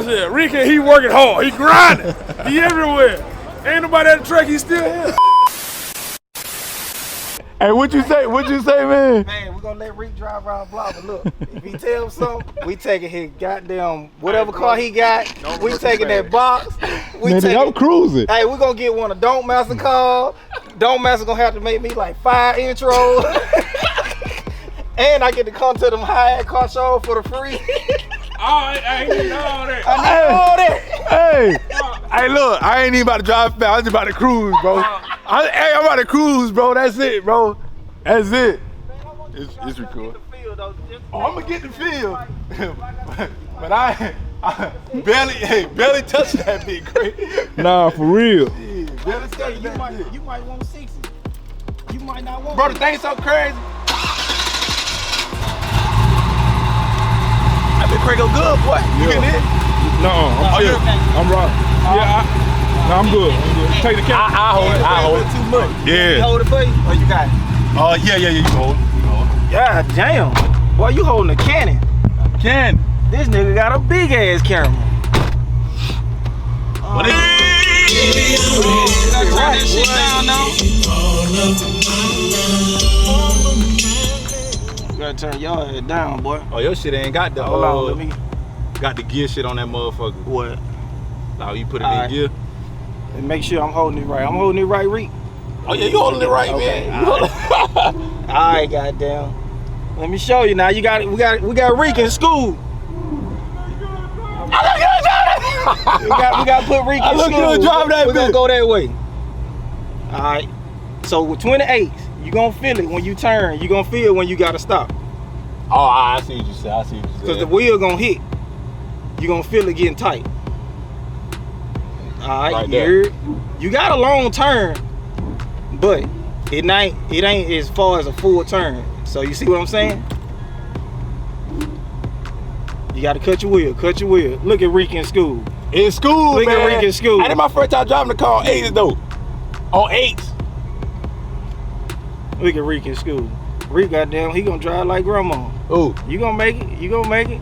said, Rique, he working hard. He grinding. He everywhere. Ain't nobody at the track. He still here. Hey, what you say? What you say, man? Man, we gonna let Rique drive around the block, but look, if he tells something, we taking his goddamn whatever car he got. We taking that box. I'm cruising. Hey, we gonna get one of Donkmaster cars. Donkmaster gonna have to make me like 5 intros. And I get to come to them high-end car shows for the free. I ain't know all that. I need all that. Hey, look, I ain't even about to drive fast. I'm just about to cruise, bro. I'm about to cruise, bro. That's it, bro. That's it. It's recorded. Oh, I'm gonna get the feel. But I barely touched that big great. Nah, for real. Yeah, barely touched that big. You might want 60. You might not want. Bro, the thing's so crazy. I been cranking good, boy. You getting it? No, I'm right. Yeah, I'm good. Take the camera. I hold it. Too much. Yeah. You hold it for you? Or you got it? Yeah, you hold it. God damn. Boy, you holding a cannon. Can. This nigga got a big ass camera. What is Turn that shit down now. You gotta turn your head down, boy. Oh, your shit ain't got the Hold on, let me. Got the gear shit on that motherfucker. What? Now you put it in gear. And make sure I'm holding it right. I'm holding it right, Rique. Oh yeah, you holding it right, Okay, man. Alright, goddamn. Let me show you now. We got Rique in school. we got to put Rique in school. We're gonna go that way. Alright. So with 28, you gonna feel it when you turn. You gonna feel when you gotta stop. Oh, I see what you said. Because the wheel gonna hit. You gonna feel it getting tight. Alright, right you heard? You got a long turn, but it ain't as far as a full turn. So you see what I'm saying? You gotta cut your wheel, Look at Rique in school. In school, Look man. at Rique in school. I did my first time driving the car on 8s though. On 8s. Look at Rique in school. Rique, goddamn, he gonna drive like grandma. Ooh. You gonna make it? You gonna make it?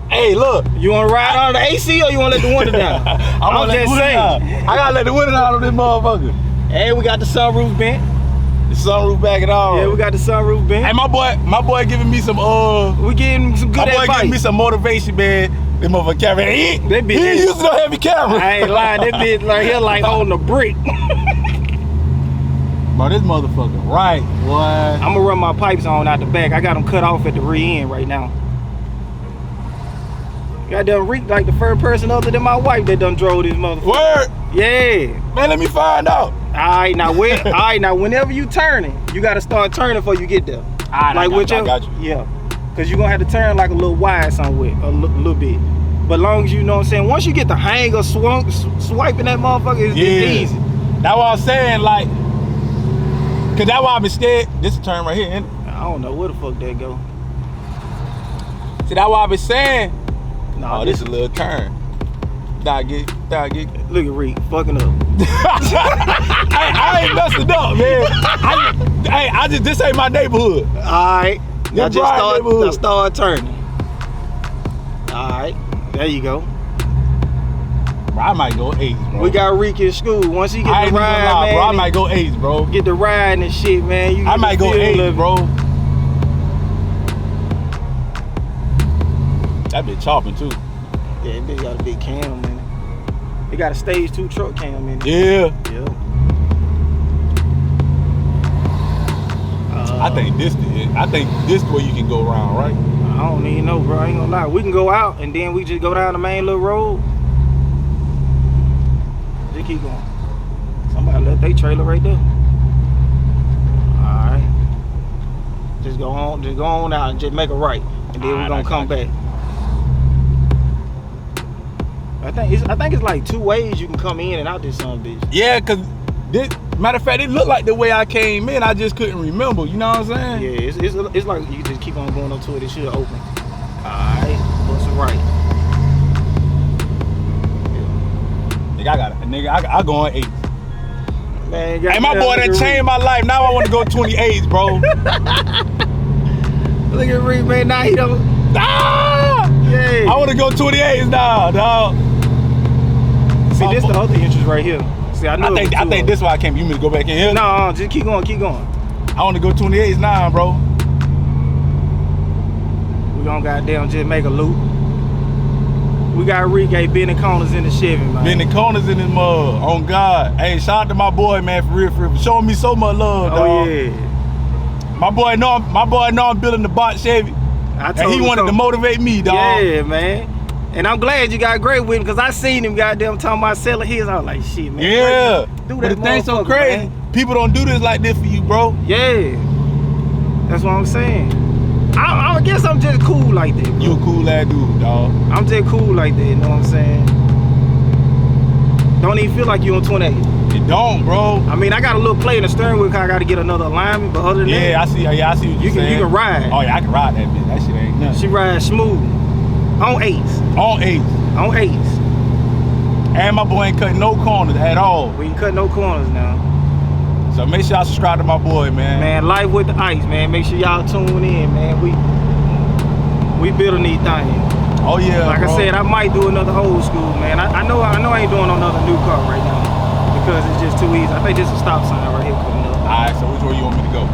Hey, look. You wanna ride on the AC or you wanna let the window down? I'm just saying. I gotta let the window down on this motherfucker. Hey, we got the sunroof bent. The sunroof back it all. Yeah, we got the sunroof bent. Hey, my boy giving me some we getting some good advice. My boy giving me some motivation, man. That motherfucker camera. He used no heavy camera. I ain't lying. That bitch like here like holding a brick. Bro, this motherfucker right, boy. I'm gonna run my pipes on out the back. I got them cut off at the rear end right now. Goddamn Rique like the first person other than my wife that done drove this motherfucker. Word? Yeah. Man, let me find out. Alright, now whenever you turning, you gotta start turning before you get there. Alright, I got you. Yeah. Cause you're gonna have to turn like a little wide somewhere, a little bit. But long as you know what I'm saying, once you get the hang of swiping that motherfucker, it's easy. That's what I'm saying, like, cause that's why I've been scared. This turn right here, ain't it? I don't know where the fuck that go. See, that's why I've been saying. Nah, oh, this is a little turn. Dog get. Look at Rique, fucking up. I ain't messing up, man. This ain't my neighborhood. Alright, now just start turning. Alright, there you go. Bro, I might go 8s, bro. We got Rique in school. Once he get the ride, man. Bro, I might go 8s, bro. Get the ride and shit, man. I might go 8s, bro. That bitch chopping too. Yeah, that bitch got a big cam in it. It got a stage 2 truck cam in it. Yeah. Yeah. I think this where you can go around, right? I don't even know, bro. I ain't gonna lie. We can go out and then we just go down the main little road. Just keep going. Somebody left their trailer right there. Alright. Just go on out and just make a right. And then we're gonna come back. I think it's like 2 ways you can come in and out this son bitch. Yeah, cause matter of fact, it looked like the way I came in. I just couldn't remember. You know what I'm saying? Yeah, it's like you just keep on going up to it. It should open. Alright, bust it right. Nigga, I go on 8s. Man, hey, my boy done changed my life. Now I want to go 28s, bro. Look at Rique, man. Now he don't. Ah! Yeah. Yeah. I want to go 28s now, dog. See, this the other interest right here. See, I think this why I came. You mean to go back in here? No, just keep going, keep going. I want to go 28s now, bro. We gonna goddamn just make a loop. We got Rique bending corners in the Chevy, man. Bending corners in this mud. On God. Hey, shout out to my boy, man, for real, for showing me so much love, dog. Oh yeah. My boy know I'm building the bot Chevy. And he wanted to motivate me, dog. Yeah, man. And I'm glad you got great with him, because I seen him goddamn talking about selling his. I was like, shit, man. Yeah. Do But that the thing's so crazy. Man. People don't do this like this for you, bro. Yeah. That's what I'm saying. I guess I'm just cool like that, bro. You a cool ass dude, dog. I'm just cool like that, you know what I'm saying? Don't even feel like you on 28. It don't, bro. I mean, I got a little play in the steering wheel because I got to get another alignment, but other than that, I see what you're saying. You can ride. Oh yeah, I can ride that bitch. That shit ain't nothing. She rides smooth. On 8s. On 8s. On 8s. And my boy ain't cutting no corners at all. We ain't cut no corners now. So make sure y'all subscribe to my boy, man. Man, Life with the Ice, man. Make sure y'all tune in, man. We building these things. Oh yeah. Like bro. I said, I might do another old school, man. I know I ain't doing another new car right now because it's just too easy. I think there's a stop sign right here coming up. Alright, so which way you want me to go?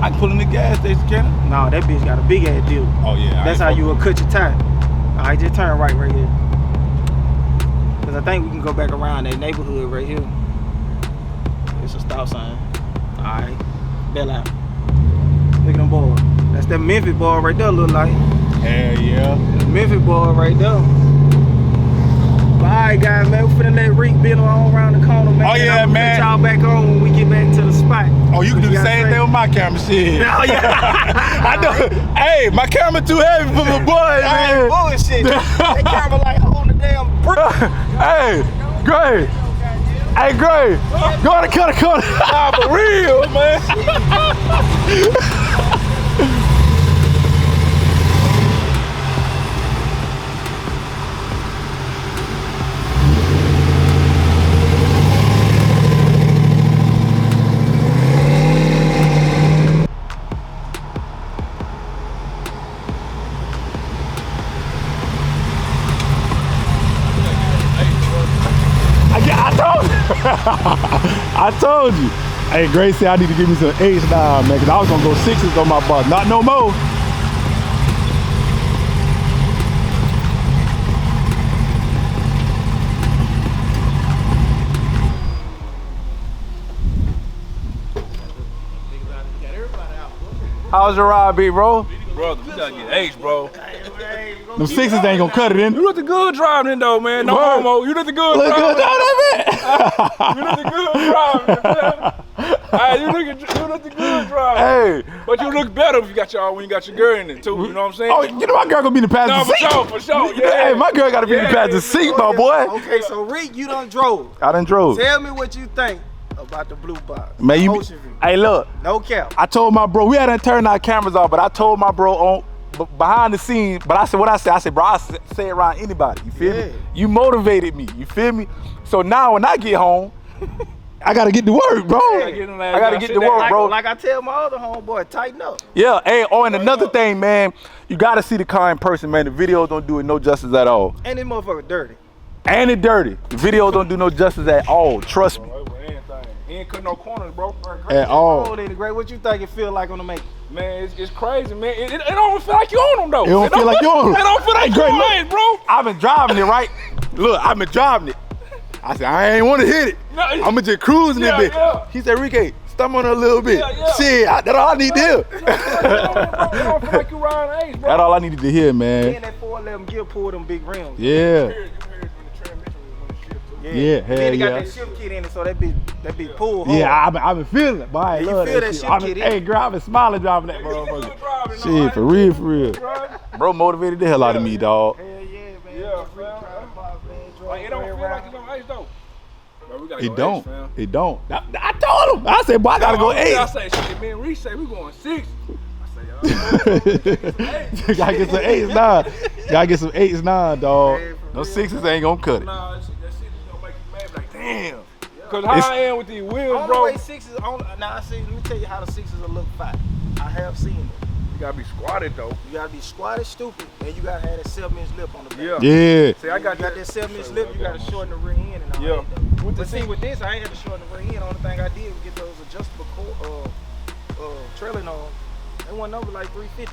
I can pull in the gas station, can I? No, that bitch got a big ass deal. Oh yeah. That's how you will cut your tire. Alright, just turn right here. Cause I think we can go back around that neighborhood right here. It's a stop sign. Alright, bail out. Look at them boys. That's that Memphis boy right there, look like. Hell yeah. The Memphis boy right there. Alright guys, man, we finna let Rique build on around the corner, man. Oh yeah, man. Put y'all back on when we get back to the spot. Oh, you can do the same thing with my camera, shit. Oh yeah. I know. Hey, my camera too heavy for my boy, man. Bullshit. That camera like holding the damn brick. Hey, Gray. Hey, Gray. Go on and cut a corner. Nah, for real, man. I told you. Hey, Grace said I need to give me some 8s now, man, because I was going to go 6s on my bus. Not no more. How's your ride, big bro? Bro, we gotta get H, bro. Them 6s ain't gonna cut it in. You look the good driving in though, man. No Word. homo. You look the good Look driving. good down that You look the good driving. Hey, you look the good driving. Hey. But you look better if you got when you got your girl in it too. You know what I'm saying? Oh, you know my girl gonna be in the passenger No, seat. for sure. Yeah. Hey, my girl gotta be in the passenger seat, my boy. Okay, so Rique, you done drove. I done drove. Tell me what you think about the blue box. Man, you. Ocean View. Hey, look. No cap. I told my bro, we hadn't turned our cameras off, but I told my bro on behind the scenes, but I said what I said. I said, bro, I say it around anybody. You feel me? You motivated me. You feel me? So now when I get home, I gotta get to work, bro. I gotta get to work, bro. Like I tell my other homeboy, tighten up. Yeah. Hey. Oh, and another thing, man, you gotta see the car in person, man. The videos don't do it no justice at all. And this motherfucker dirty. And it dirty. The videos don't do no justice at all. Trust me. He ain't cut no corners, bro. At all. Oh, great. What you think it feel like on the make? Man, it's crazy, man. It don't feel like you on them though. It don't feel like you on them. It don't feel like you on it, bro. I've been driving it, right? Look, I've been driving it. I said, I ain't want to hit it. No, I'm just cruising it, bitch. Yeah. He said, Rique, stump on her a little bit. Yeah. Shit, that's all I need to hear. It don't feel like you riding Ace, bro. That's all I needed to hear, man. And that 411 gear pull them big rims. Yeah. Yeah, hell Then it got yeah. that shift kit in it, so that bitch pull hard. Yeah, I've been feeling it, boy. I you love feel that that shit. shit, kid, Hey, girl, I've been smiling driving that motherfucker. Shit, for real, for real. Bro motivated the hell out of me, dog. Hell yeah, man. Yeah, fam. Like, it don't feel like it's on Ace though. Bro, we gotta It go don't. Ace, fam. It don't. I told him. I said, boy, I gotta go 8. I say, shit, man, Rique say we going 6. Gotta get some 8s now. Gotta get some 8s now, dog. No 6s ain't gonna cut it. Nah, that shit is gonna make you mad. Like, damn. Cause how I am with these wheels, On bro. the way 6s, now I see, let me tell you how the 6s will look fat. I have seen it. gotta be squatted though. You gotta be squatted stupid, and you gotta have that 7-inch lip on the back. Yeah. See, I got that 7-inch lip. You gotta shorten the rear end and all that. But see, with this, I ain't had to shorten the rear end. The only thing I did was get those adjustable trailing on. They went over like $350.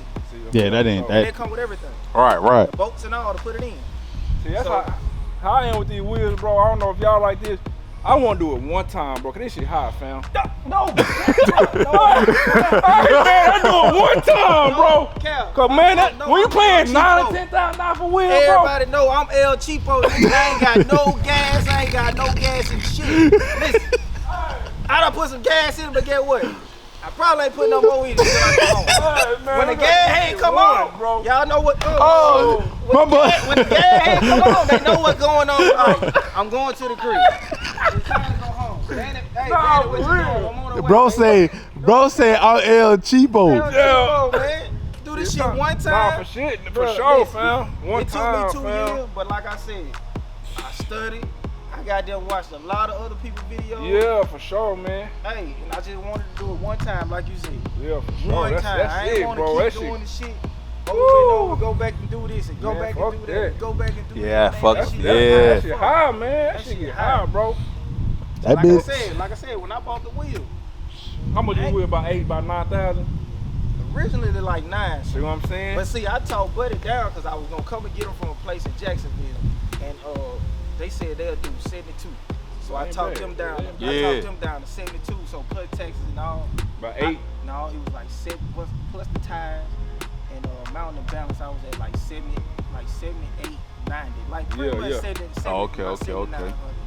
Yeah, that ain't that. They come with everything. Right. The bolts and all to put it in. See, that's how I am with these wheels, bro. I don't know if y'all like this. I want to do it one time, bro, cause this shit hot, fam. No. Man, I do it one time, bro. Cause man, when you paying $9,000 or $10,000 for wheels, bro. Everybody know I'm El Cheapo. I ain't got no gas. I ain't got no gas in shit. Listen, I done put some gas in it, but get what? I probably ain't put no more in it until I come home. When the gas ain't come on, bro. Y'all know what? When the gas ain't come on, they know what's going on. Right, I'm going to the crib. It's time to go home. Danny, what you doing? I'm on the way. Bro say I'm El Cheapo. Yeah, man. Do this shit one time. Nah, for sure, fam. One time, it took me 2 years, but like I said, I studied. I got there watched a lot of other people's videos. Yeah, for sure, man. Hey, and I just wanted to do it one time, like you said. Yeah, for sure. One time. That's I ain't want to keep doing the shit. Over and over, go back and do this, and go back and do that, and go back and do that. Yeah, fuck That yeah. shit high, man. That shit get high, bro. That bitch. Like I said, when I bought the wheel. How much you wheel? About 9,000? Originally they're like 9. See what I'm saying? But see, I talked Buddy down because I was gonna come and get them from a place in Jacksonville, and they said they'll do 72. So I talked them down. I talked them down to 72. So plus taxes and all. About 8. No, it was like 7 plus the tires and mounting and balance. I was at like 78, 90. Like pretty much 70. Okay. About 77,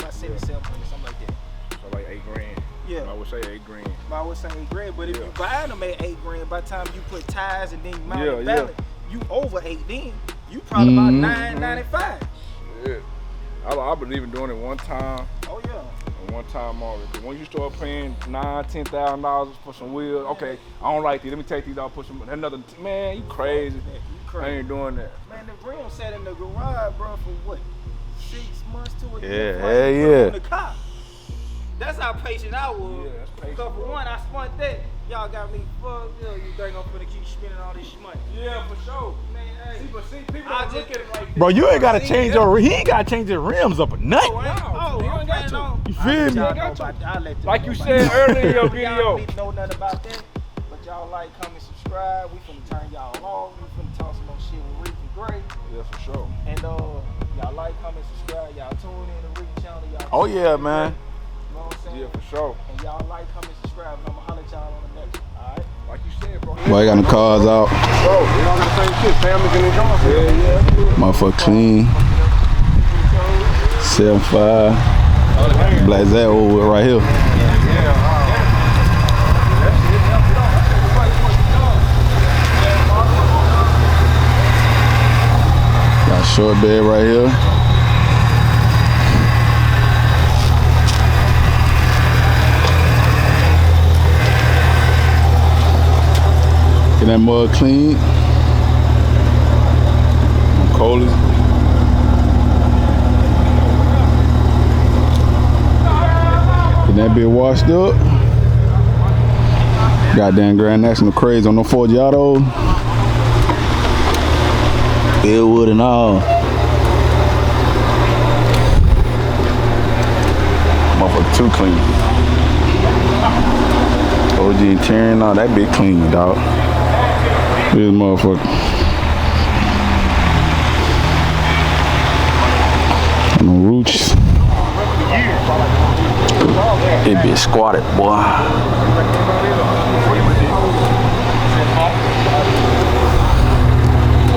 something like that. So like $8,000. Yeah. I would say $8,000. I would say $8,000, but if you buying them at $8,000, by the time you put tires and then you mount and balance, you over 8 then. You probably about $9.95. Yeah. I believe in doing it one time. Oh yeah. And one time only. Cause when you start paying $9,000, $10,000 for some wheels, okay, I don't like these. Let me take these out, put some another. Man, you crazy. I ain't doing that. Man, the rim sat in the garage, bro, for what? 6 months to a year. Yeah. In the car. That's how patient I was. Yeah, that's patient. Cause for one, I spun that. Y'all got me fucked up. You think I'm finna keep spending all this money? Yeah, for sure. Man, hey. See, people don't look at it like this. Bro, you ain't gotta change your. He ain't gotta change his rims up or nothing. I'm got to. You feel me? Like you said earlier in your video. Y'all need to know nothing about that. But y'all like, comment, subscribe. We finna turn y'all on. We finna talk some more shit with Rique and Gray. Yeah, for sure. And y'all like, comment, subscribe. Y'all tune in to Rique channel. Y'all Oh yeah, man. You know what I'm saying? Yeah, for sure. And y'all like, comment, subscribe, and I'm gonna holler at y'all on the next one. Alright? Like you said, bro. Boy, I got the cars out. Bro, we all got the same shit. Family can enjoy. Yeah. Motherfucker clean. 7.5. Black that over with right here. Got a short bed right here. Get that mud clean. Cold as. Get that bit washed up. Goddamn Grand National craze on no Forgiato. Billwood and all. Motherfucker too clean. OG interior and all that bit clean, dog. This motherfucker. No roots. It be squatted, boy.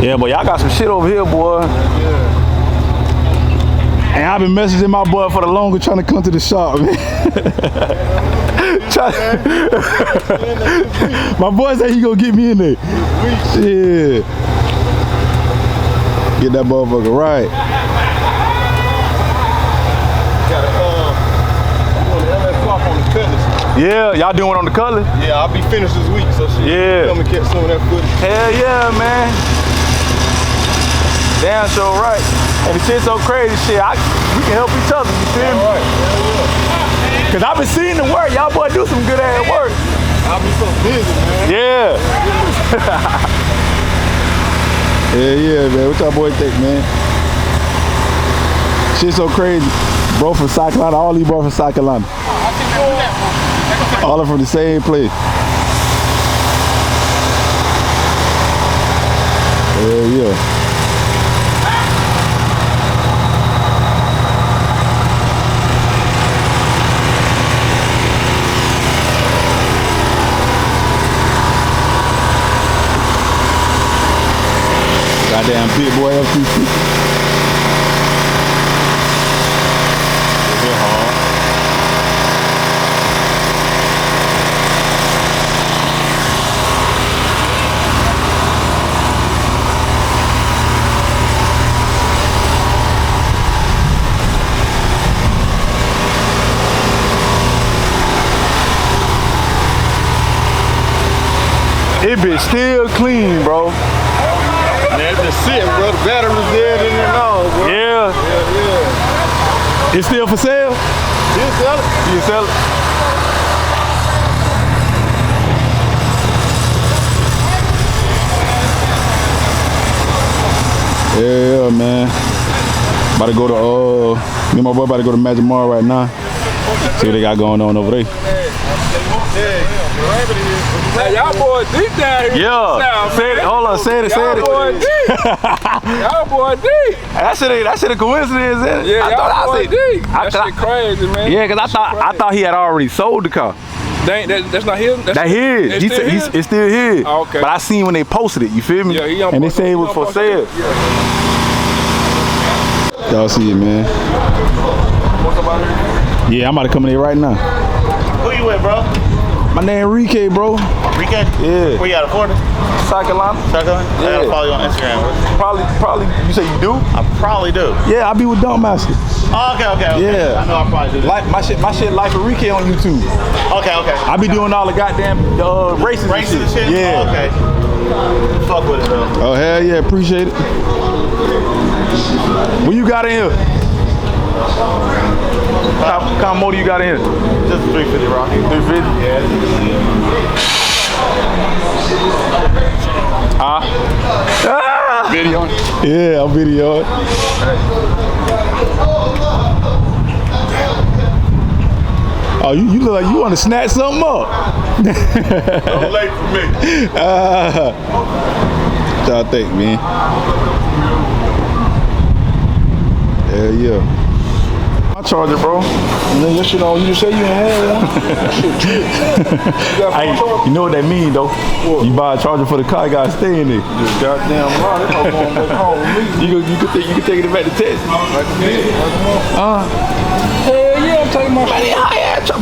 Yeah, but y'all got some shit over here, boy. And I've been messaging my boy for the longest trying to come to the shop, man. My boy said he gonna get me in there. Yeah. Get that motherfucker right. Yeah, y'all doing on the color? Yeah, I'll be finished this week, so shit. Yeah. Come and catch some of that footage. Hell yeah, man. Damn, so right. And the shit's so crazy, shit. We can help each other, you feel me? All right. Hell yeah. Cause I've been seeing the work. Y'all boy do some good ass work. I'll be so busy, man. Yeah. Yeah, man. What y'all boys think, man? Shit so crazy. Bro from South Carolina, all these bro from South Carolina. All of them from the same place. Yeah. Goddamn big boy FTC. It be still clean, bro. That's just sitting, bro. The battery's dead in there now, bro. Yeah. Yeah. It's still for sale? You sell it? You sell it? Yeah, man. About to go to, me and my boy about to go to Magic Mall right now. See what they got going on over there. Hey, y'all boys deep down here. Yeah. Say it. Hold on. Say it. Y'all boys deep. Y'all boys deep. That shit a coincidence, isn't it? Yeah, y'all boys deep. That thought- shit crazy, man. Yeah, cause I thought he had already sold the car. That's not his. That his. It's He still said his? it's still his. Oh, okay. But I seen when they posted it. You feel me? Yeah, he don't and they post say it. it was He for don't sale. post it. Yeah. Y'all see it, man. Yeah, I'm about to come in here right now. Who you with, bro? My name Rique, bro. Rique? Yeah. Where you out of Florida? South Carolina. South Carolina? I gotta Yeah. follow you on Instagram. Probably. You say you do? I probably do. Yeah, I be with Donkmaster. Oh, okay. Yeah. I know I probably do. Like my shit, LifeWiththe on YouTube. Okay. I be doing all the goddamn races. Racing and shit? Yeah. Oh, okay. Fuck with it, though. Oh hell yeah, appreciate it. What you got in here? How kind of motor you got in here? Just 350 Rocky. 350? Yeah. Video? Yeah, I'm videoing. Oh, you look like you want to snatch something up. Don't late for me. What y'all think, man? Hell yeah. My charger, bro. And then your shit on. You just say you ain't had one. Hey, you know what that mean, though? What? You buy a charger for the car, you gotta stay in there. Just goddamn right. They don't going back home with me. You can take it back to Texas. Hell yeah, I'm taking my shit.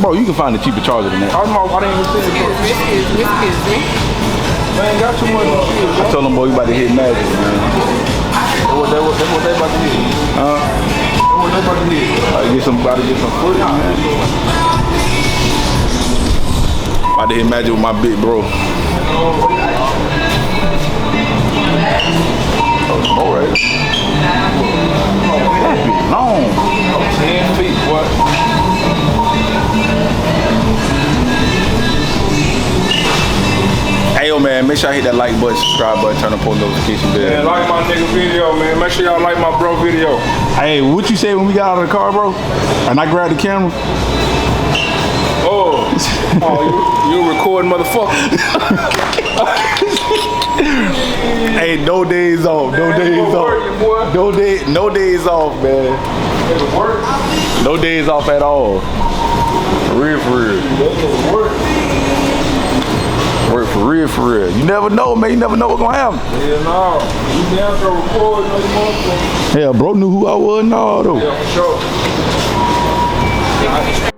Bro, you can find a cheaper charger than that. I didn't even see it. Man, ain't got too much of shit, I bro. told them, boy, you about to hit magic, man. That's what they about to hit. That's what they about to hit. About to get some footage, man. About to hit magic with my big bro. Oh, alright. That big long. 10 feet, what? Hey, yo, man, make sure I hit that like button, subscribe button, turn on post notification bell. Man, like my nigga video, man. Make sure y'all like my bro video. Hey, what you say when we got out of the car, bro? And I grabbed the camera? Oh, you recording, motherfucker. Hey, no days off, no Man, days you off. working, boy. No days off, man. It'll work. No days off at all. For real, for real. It'll work. Work for real, for real. You never know, man. You never know what's gonna happen. Yeah, no. You down to record, no motherfucker. Hell, bro knew who I was and all, though. Yeah, for sure.